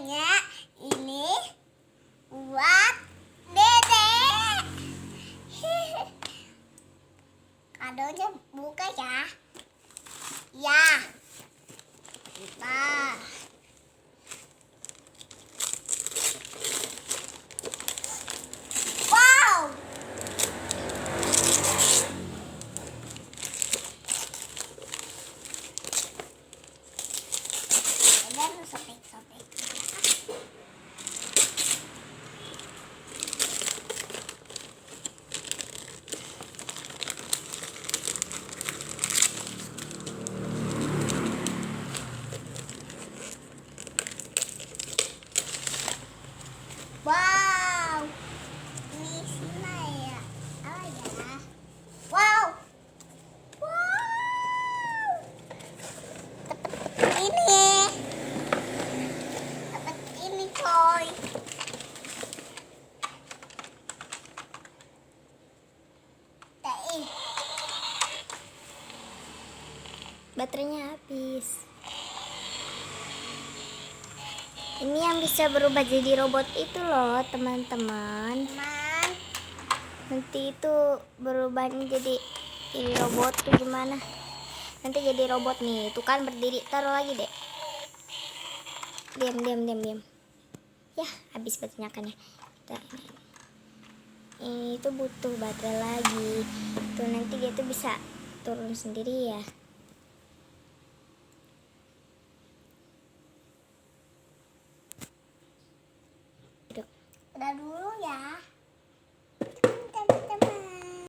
kadonya ini buat Dedek. Kadonya buka ya. Ya. Kita. Wow. Dan sobek-sobek. Wow, ini sini ya. Apa ya? Wow, wow. Dapat ini, dapat ini coy. Baterainya habis. Ini yang bisa berubah jadi robot itu loh teman-teman. Nanti itu berubahnya jadi robot tuh gimana? Nanti jadi robot nih. Tuh kan berdiri, taruh lagi deh. Diam. Ya habis baterainya kan ya. Ini tuh butuh baterai lagi. Tuh nanti dia tuh bisa turun sendiri ya.